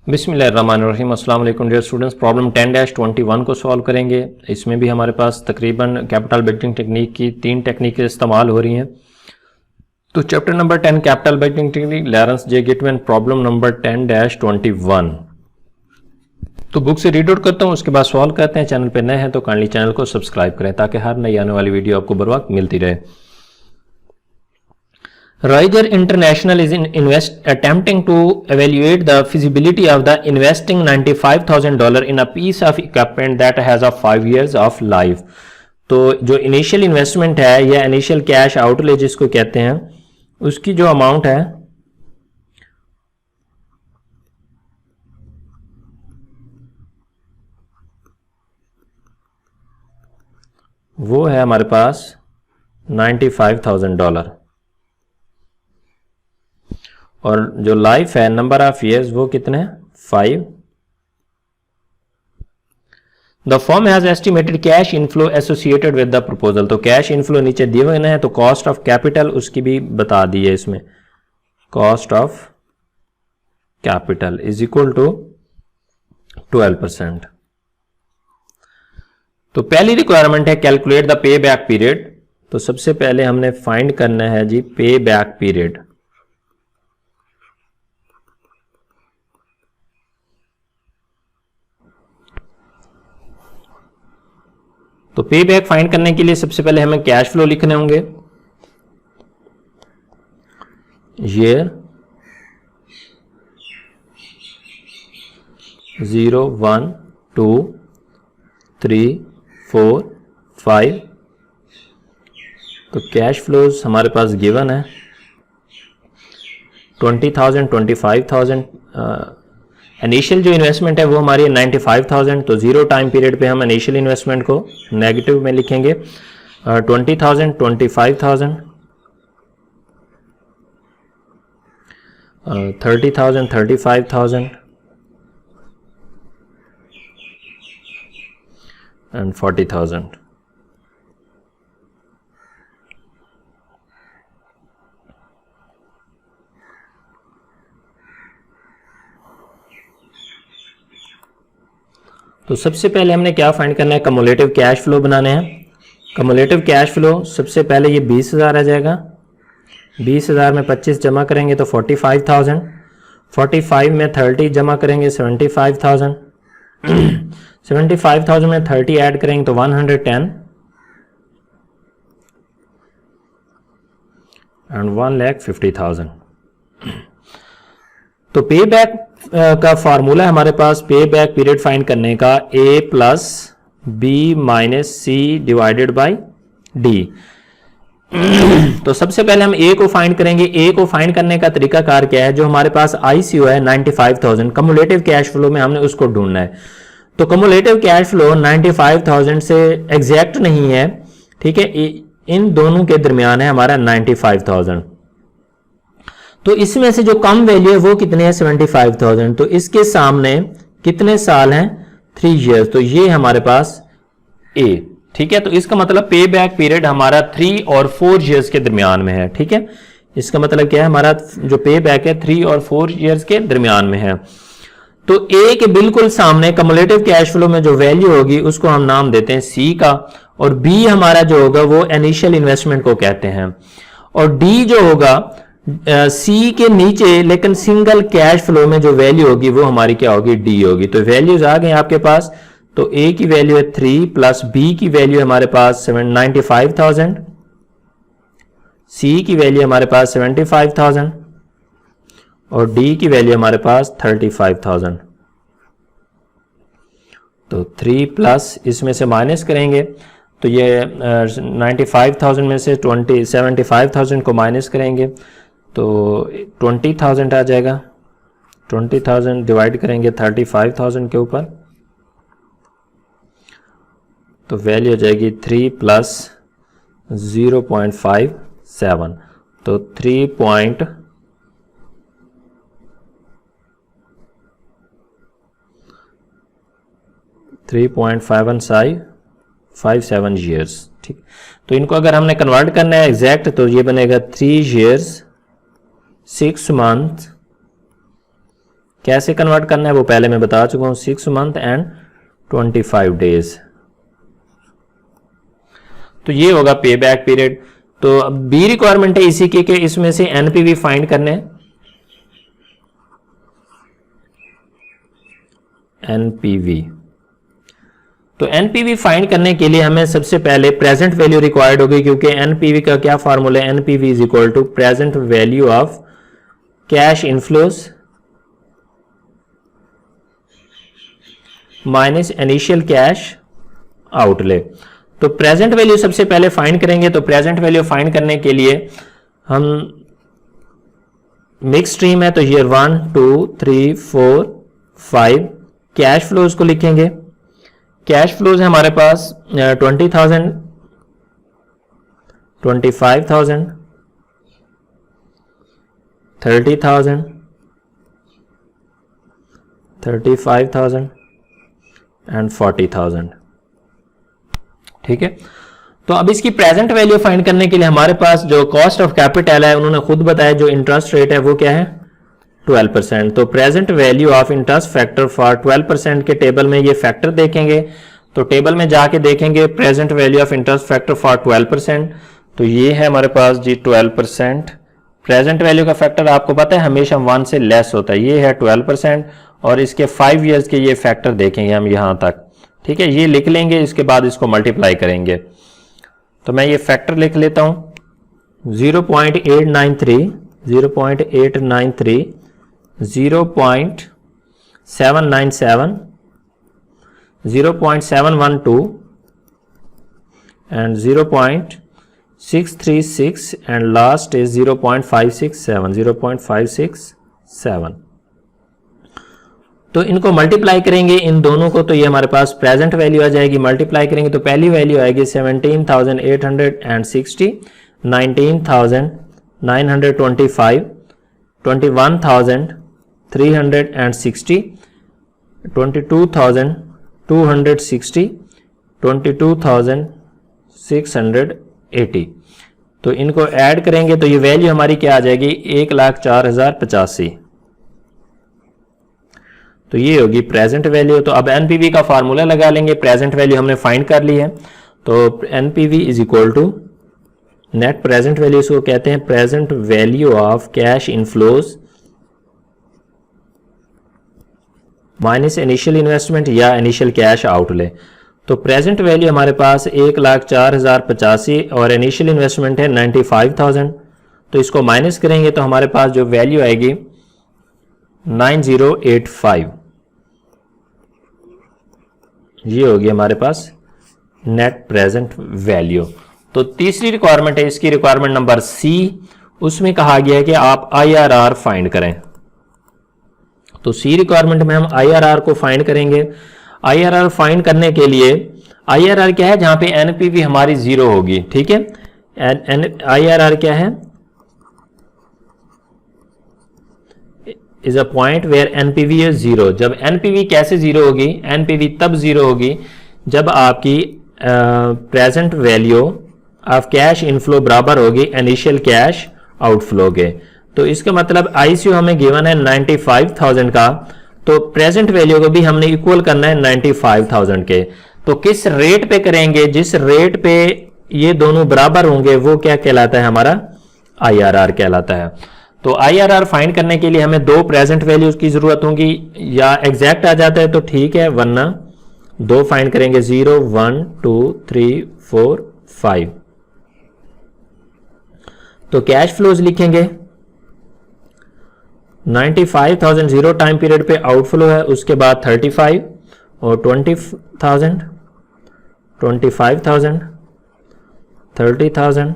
बिस्मिल्लाहिर्रहमानिर्रहीम। अस्सलाम वालेकुम डियर स्टूडेंट्स। प्रॉब्लम 10-21 को सॉल्व करेंगे। इसमें भी हमारे पास तकरीबन कैपिटल बजटिंग टेक्निक की 3 टेक्निकें इस्तेमाल हो रही हैं। तो chapter number 10 capital budgeting technique, Lawrence J Gitman, problem number 10-21। तो बुक से रीड आउट करता हूँ, उसके बाद सॉल्व करते हैं। चैनल पर नए हैं तो काइंडली चैनल को सब्सक्राइब करें ताकि हर नई आने वाली वीडियो आपको बर वक्त मिलती रहे। Roiger International is attempting to evaluate the feasibility of the investing $95,000 in a piece of equipment that has a 5 years of life। तो जो इनिशियल इन्वेस्टमेंट है या इनिशियल कैश आउटले जिसको कहते हैं, उसकी जो अमाउंट है वो है हमारे पास $95,000 और जो लाइफ है नंबर ऑफ ईयर्स वो कितने हैं 5। The firm has estimated cash inflow associated with the proposal. तो कैश इनफ्लो नीचे दिए हुए हैं, तो कॉस्ट ऑफ कैपिटल उसकी भी बता दी है इसमें। Cost of capital is equal to 12%। तो पहली रिक्वायरमेंट है calculate the payback period. तो सबसे पहले हमने फाइंड करना है जी पे बैक पीरियड। तो पे बैक फाइंड करने के लिए सबसे पहले हमें कैश फ्लो लिखने होंगे। ईयर 0, 1, 2, 3, 4, 5। तो कैश फ्लोज हमारे पास गिवन है 20,000, 25,000। इनिशियल जो इन्वेस्टमेंट है वो हमारी 95,000। तो 0 टाइम पीरियड पे हम इनिशियल इन्वेस्टमेंट को नेगेटिव में लिखेंगे। 20,000, 25,000, 30,000, 35,000 एंड 40,000। तो सबसे पहले हमने क्या फाइंड करना है, कम्युलेटिव कैश फ्लो बनाने हैं। कम्युलेटिव कैश फ्लो सबसे पहले ये 20,000 आ जाएगा। 20,000 में 25 जमा करेंगे तो 45,000। 45 में 30 जमा करेंगे 75,000। 75,000 में 30 ऐड करेंगे तो 110 एंड 1,50,000। तो पे बैक का फार्मूला है हमारे पास पे बैक पीरियड फाइंड करने का A plus B minus C divided by D. तो सबसे पहले हम A को फाइंड करेंगे। A को फाइंड करने का तरीका कार क्या है, जो हमारे पास ICO है 95,000, कम्युलेटिव कैश फ्लो में हमने उसको ढूंढना है। तो कम्युलेटिव कैश फ्लो 95,000 से एग्जैक्ट नहीं है, ठीक है, इन दोनों के दरमियान है हमारा 95,000। तो इसमें से जो कम वैल्यू है वो कितने है 75,000। तो इसके सामने कितने साल हैं 3 इयर्स। तो ये हमारे पास A, ठीक है। तो इसका मतलब पे बैक पीरियड हमारा 3 और 4 इयर्स के दरमियान में है, ठीक है। इसका मतलब क्या है, हमारा जो पे बैक है 3 और 4 इयर्स के दरमियान में है। तो A के बिल्कुल सामने कम्युलेटिव कैश फ्लो में जो वैल्यू होगी उसको हम नाम देते हैं C का, और B हमारा जो होगा वो इनिशियल इन्वेस्टमेंट को कहते हैं, और D जो होगा सी के नीचे लेकिन सिंगल कैश फ्लो में जो वैल्यू होगी वो हमारी क्या होगी डी होगी। तो वैल्यूज आ गए आपके पास। तो ए की वैल्यू है 3 प्लस बी की वैल्यू हमारे पास 95,000, सी की वैल्यू हमारे पास 75,000 और डी की वैल्यू हमारे पास 35,000। तो 3 प्लस इसमें से माइनस करेंगे तो ये 95,000 में से 75,000 को माइनस करेंगे तो 20,000 आ जाएगा। 20,000 डिवाइड करेंगे 35,000 के ऊपर तो वैल्यू हो जाएगी 3 प्लस 0.57। तो 3.57 ईयर्स, ठीक। तो इनको अगर हमने कन्वर्ट करना है एग्जैक्ट तो ये बनेगा 3 years 6 months कैसे कन्वर्ट करना है वो पहले मैं बता चुका हूं, 6 मंथ एंड 25 डेज। तो ये होगा पे बैक पीरियड। तो अब बी रिक्वायरमेंट है इसी की कि इसमें से एनपीवी फाइंड करने हैं। एनपीवी, तो एनपीवी फाइंड करने के लिए हमें सबसे पहले प्रेजेंट वैल्यू रिक्वायर्ड होगी, क्योंकि एनपीवी का क्या फार्मूला है, NPV is equal to present value of cash inflows minus initial cash outlay. तो प्रेजेंट वैल्यू सबसे पहले फाइंड करेंगे। तो प्रेजेंट वैल्यू फाइंड करने के लिए हम मिक्स स्ट्रीम है तो ईयर 1 2 3 4 5 कैश फ्लोज को लिखेंगे। कैश फ्लोज है हमारे पास 20,000, 25,000, 30,000, 35,000 एंड 40,000। ठीक है, तो अब इसकी प्रेजेंट वैल्यू फाइंड करने के लिए हमारे पास जो कॉस्ट ऑफ कैपिटल है उन्होंने खुद बताया, जो इंटरेस्ट रेट है वो क्या है 12%। तो present value of interest factor for 12% के टेबल में ये फैक्टर देखेंगे। तो टेबल में जाके देखेंगे present value of interest factor for 12%। तो ये है हमारे पास जी 12%। प्रेजेंट वैल्यू का फैक्टर आपको पता है हमेशा 1 से लेस होता है, ये है 12% और इसके 5 ईयर्स के ये फैक्टर देखेंगे हम यहां तक। ठीक है, ये लिख लेंगे, इसके बाद इसको मल्टीप्लाई करेंगे। तो मैं ये फैक्टर लिख लेता हूं 0.893, 0.893, 0.797, 0.712 and 0.636 and last is 0.567, 0.567। तो इनको मल्टीप्लाई करेंगे इन दोनों को, तो ये हमारे पास प्रेजेंट वैल्यू आ जाएगी। मल्टीप्लाई करेंगे तो पहली वैल्यू आएगी 17,860, 19,925, 21,360, 22,260, 22,680। तो इनको ऐड करेंगे तो ये वैल्यू हमारी क्या आ जाएगी 1,04,085। तो ये होगी प्रेजेंट वैल्यू। तो अब एनपीवी का फार्मूला लगा लेंगे। प्रेजेंट वैल्यू हमने फाइंड कर ली है, तो NPV is equal to net present value, इसको कहते हैं present value of cash inflows minus initial investment या इनिशियल कैश आउटले। तो प्रेजेंट वैल्यू हमारे पास 1,04,085 और इनिशियल इन्वेस्टमेंट है 95,000। तो इसको माइनस करेंगे तो हमारे पास जो वैल्यू आएगी 9085। ये होगी हमारे पास नेट प्रेजेंट वैल्यू। तो तीसरी रिक्वायरमेंट है, इसकी रिक्वायरमेंट नंबर सी। उसमें कहा गया है कि आप आईआरआर फाइंड करें। तो सी रिक्वायरमेंट में हम आईआरआर को फाइंड करेंगे। आईआरआर फाइंड करने के लिए आईआरआर क्या है, जहां पे एनपीवी हमारी 0 होगी। ठीक है, आईआरआर क्या है, is a point where NPV is 0। जब एनपीवी कैसे 0 होगी, एनपीवी तब 0 होगी जब आपकी present value of cash inflow बराबर होगी इनिशियल कैश आउटफ्लो के। तो इसका मतलब आईसीयू हमें गिवन है 95,000 का, तो प्रेजेंट वैल्यू को भी हमने इक्वल करना है 95,000 के। तो किस रेट पे करेंगे, जिस रेट पे ये दोनों बराबर होंगे वो क्या कहलाता है, हमारा आईआरआर कहलाता है। तो आईआरआर फाइंड करने के लिए हमें 2 प्रेजेंट वैल्यूज की जरूरत होगी, या एग्जैक्ट आ जाता है तो ठीक है, वरना 2 फाइंड करेंगे 0 1 2 3 4 5। तो कैश फ्लोज लिखेंगे 95,000 0 टाइम पीरियड पे आउटफ्लो है, उसके बाद 35 और 20,000, 25,000, 30,000,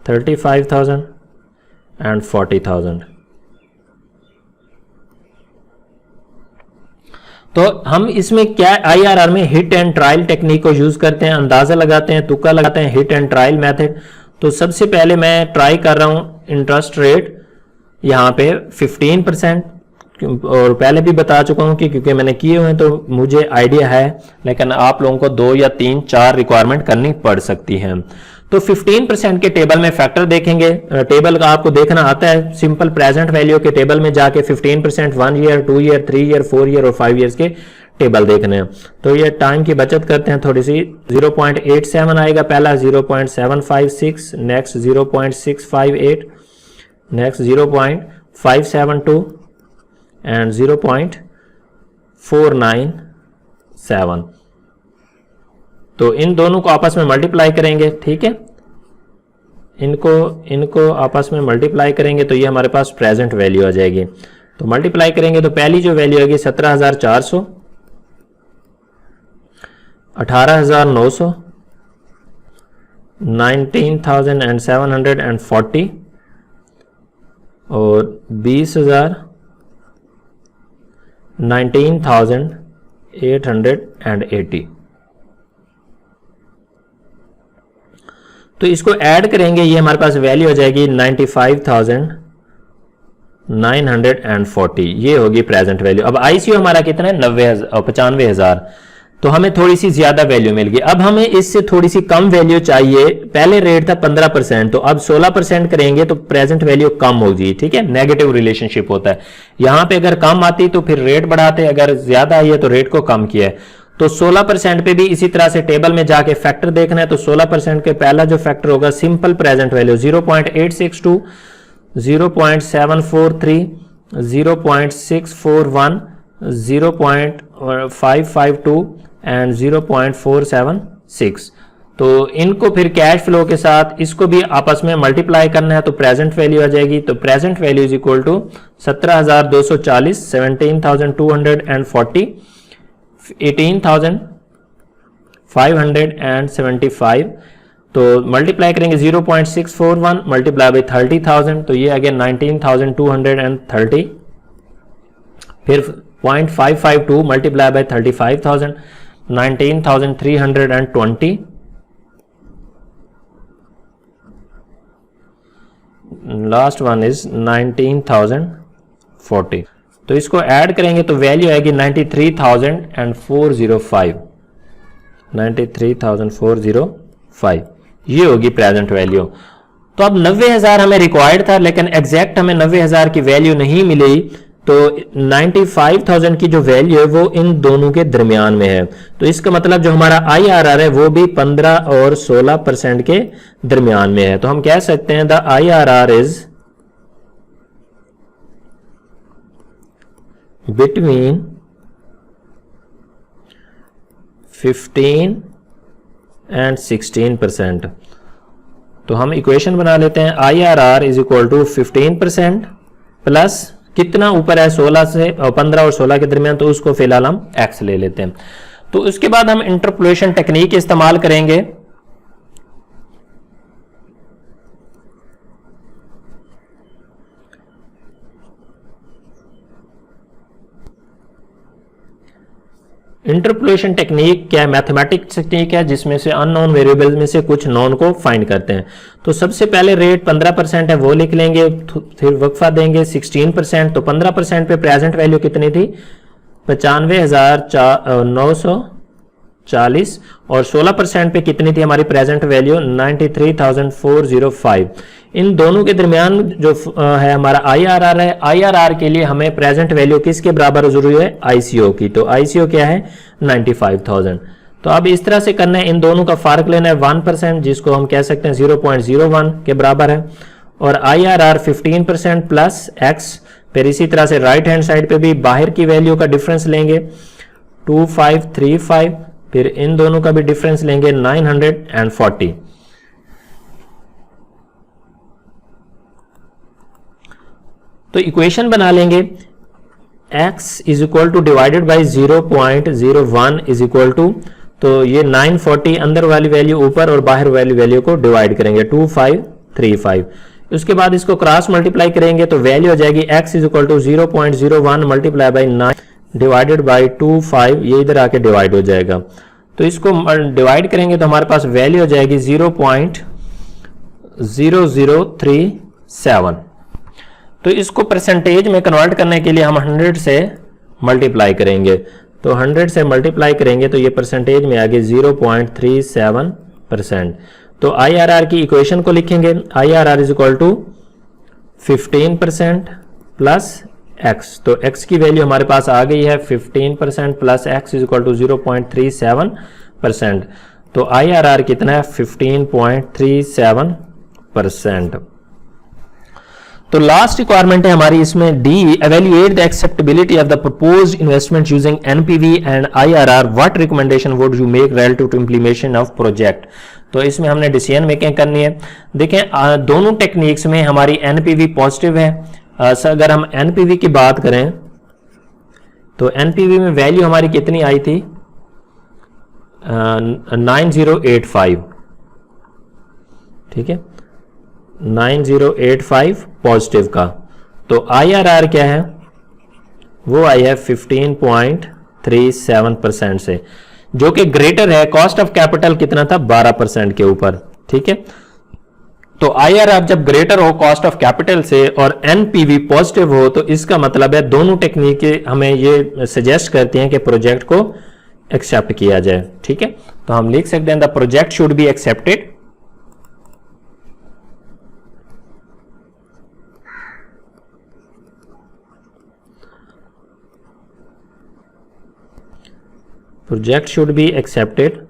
35,000 एंड 40,000। तो हम इसमें क्या आईआरआर में हिट एंड ट्रायल टेक्निक को यूज करते हैं, अंदाजा लगाते हैं, तुक्का लगाते हैं, हिट एंड ट्रायल मेथड। तो सबसे पहले मैं ट्राई कर रहा हूं इंटरेस्ट रेट यहां पे 15%, और पहले भी बता चुका हूं कि क्योंकि मैंने किए हुए हैं तो मुझे आइडिया है, लेकिन आप लोगों को 2 या 3 4 रिक्वायरमेंट करनी पड़ सकती है। तो 15% के टेबल में फैक्टर देखेंगे। टेबल का आपको देखना आता है, सिंपल प्रेजेंट वैल्यू के टेबल में जाके 15% 1 ईयर, 2 ईयर, 3 ईयर, 4 ईयर और 5 ईयर्स के टेबल देखने हैं। तो ये टाइम की बचत करते हैं थोड़ी सी। 0.87 आएगा पहला, 0.756, नेक्स्ट 0.658, नेक्स्ट 0.572 एंड 0.497। तो इन दोनों को आपस में मल्टीप्लाई करेंगे, ठीक है, इनको आपस में मल्टीप्लाई करेंगे तो ये हमारे पास प्रेजेंट वैल्यू आ जाएगी। तो मल्टीप्लाई करेंगे तो पहली जो वैल्यू आएगी 17,400, 18,900, 19,740 और 20,000, 19,880। तो इसको ऐड करेंगे, ये हमारे पास वैल्यू हो जाएगी 95,940। ये होगी प्रेजेंट वैल्यू। अब आईसीयू हमारा कितना है, 95,000। तो हमें थोड़ी सी ज्यादा वैल्यू मिल गई। अब हमें इससे थोड़ी सी कम वैल्यू चाहिए। पहले रेट था 15%, तो अब 16% करेंगे तो प्रेजेंट वैल्यू कम होगी, ठीक है, नेगेटिव रिलेशनशिप होता है। यहां पे अगर कम आती तो फिर रेट बढ़ाते, अगर ज्यादा आई है तो रेट को कम किया है। तो 16% पे भी इसी तरह से टेबल में जाके फैक्टर देखना है। तो 16% के पहला जो फैक्टर होगा सिंपल प्रेजेंट वैल्यू 0.862, 0.743, 0.641, 0.552 एंड 0.476। तो इनको फिर कैश फ्लो के साथ इसको भी आपस में मल्टीप्लाई करना है तो प्रेजेंट वैल्यू आ जाएगी। तो present value is equal to 17,240, 17,240, 18,575। तो मल्टीप्लाई करेंगे 0.641 मल्टीप्लाई बाई 30,000, तो ये अगेन 19,230, फिर 0.552 multiply by 35,000, 19,320, last one is 19,040। तो इसको ऐड करेंगे तो वैल्यू आएगी 93,405, 93,405। ये होगी प्रेजेंट वैल्यू। तो अब 90,000 हमें रिक्वायर्ड था, लेकिन एग्जैक्ट हमें 90,000 की वैल्यू नहीं मिली। तो 95,000 की जो वैल्यू है वो इन दोनों के दरमियान में है। तो इसका मतलब जो हमारा IRR है वो भी 15 और 16% के दरमियान में है। तो हम कह सकते हैं the IRR is between 15 and 16%। तो हम इक्वेशन बना लेते हैं, IRR is equal to 15% plus कितना ऊपर है 16 से 15 और 16 के दरमियान, तो उसको फिलहाल हम x ले लेते हैं। तो उसके बाद हम इंटरपोलेशन टेक्निक इस्तेमाल करेंगे। इंटरपोलेशन टेक्निक क्या है, मैथमेटिक्स टेक्निक है जिसमें से अननोन वेरिएबल में से कुछ नॉन को फाइंड करते हैं। तो सबसे पहले रेट 15% है वो लिख लेंगे, फिर वक्फा देंगे 16%। तो 15% पे प्रेजेंट वैल्यू कितनी थी, 95,940 और 16% पे कितनी थी हमारी प्रेजेंट वैल्यू 93,405। इन दोनों के दरमियान जो है हमारा IRR है, IRR के लिए हमें प्रेजेंट वैल्यू किसके बराबर जरूरी है, ICO की। तो ICO क्या है 95,000। तो अब इस तरह से करना है, इन दोनों का फार्क लेना है 1%, जिसको हम कह सकते हैं 0.01 के बराबर है, और IRR 15% प्लस x। फिर इसी तरह से राइट हैंड साइड पे भी बाहर की वैल्यू का डिफरेंस लेंगे 2535, फिर इन दोनों का भी डिफरेंस लेंगे 940। तो इक्वेशन बना लेंगे, x is equal to divided by 0.01 is equal to, तो ये 940 अंदर वाली वैल्यू ऊपर और बाहर वाली वैल्यू को डिवाइड करेंगे 2535। उसके बाद इसको क्रॉस मल्टीप्लाई करेंगे तो वैल्यू हो जाएगी x is equal to 0.01 multiply by 9 divided by 25, ये इधर आके डिवाइड हो जाएगा। तो इसको डिवाइड करेंगे तो हमारे पास वैल्यू हो जाएगी 0.0037। तो इसको परसेंटेज में कन्वर्ट करने के लिए हम 100 से मल्टीप्लाई करेंगे। तो 100 से मल्टीप्लाई करेंगे तो ये परसेंटेज में आ गई 0.37%। तो IRR की इक्वेशन को लिखेंगे, IRR is equal to 15% plus x। तो x की वैल्यू हमारे पास आ गई है 15% plus x is equal to 0.37%। तो IRR कितना है 15.37%। तो लास्ट रिक्वायरमेंट है हमारी इसमें D, evaluate the acceptability of the proposed investment using NPV and IRR, what recommendation would you make relative to implementation of project. तो इसमें हमने डिसीजन मेकिंग करनी है। देखें दोनों टेक्निक्स में हमारी एनपीवी पॉजिटिव है। अगर हम एनपीवी की बात करें तो एनपीवी में वैल्यू हमारी कितनी आई थी 9085, ठीक है 9085 पॉजिटिव का। तो IRR क्या है, वो आई है 15.37% से, जो कि ग्रेटर है कॉस्ट ऑफ कैपिटल कितना था 12% के ऊपर, ठीक है। तो IRR जब ग्रेटर हो कॉस्ट ऑफ कैपिटल से और NPV पॉजिटिव हो तो इसका मतलब है दोनों टेक्निकें हमें ये सजेस्ट करती हैं कि प्रोजेक्ट को एक्सेप्ट किया जाए, ठीक है। तो हम लिख सकते हैं the project should be accepted project should be accepted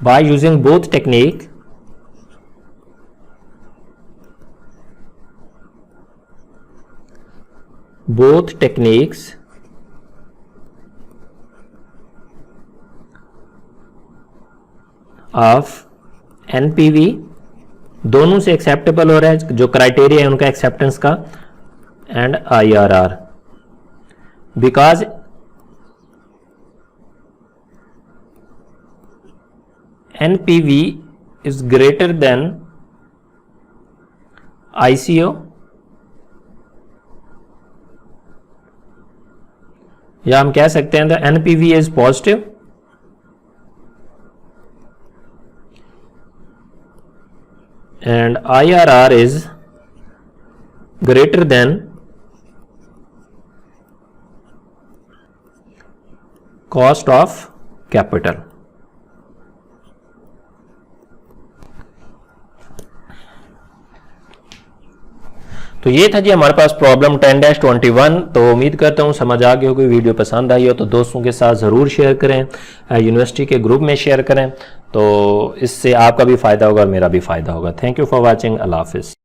by using both techniques of NPV, दोनों से एक्सेप्टेबल हो रहा है जो क्राइटेरिया है उनका एक्सेप्टेंस का, and IRR because NPV is greater than ICO, या हम कह सकते हैं the NPV is positive and IRR is greater than cost of capital. तो ये था जी हमारे पास प्रॉब्लम 10-21। तो उम्मीद करता हूँ समझ आ गई होगी, वीडियो पसंद आई हो तो दोस्तों के साथ ज़रूर शेयर करें, यूनिवर्सिटी के ग्रुप में शेयर करें, तो इससे आपका भी फ़ायदा होगा और मेरा भी फ़ायदा होगा। Thank you for watching. अल्लाह हाफिज़।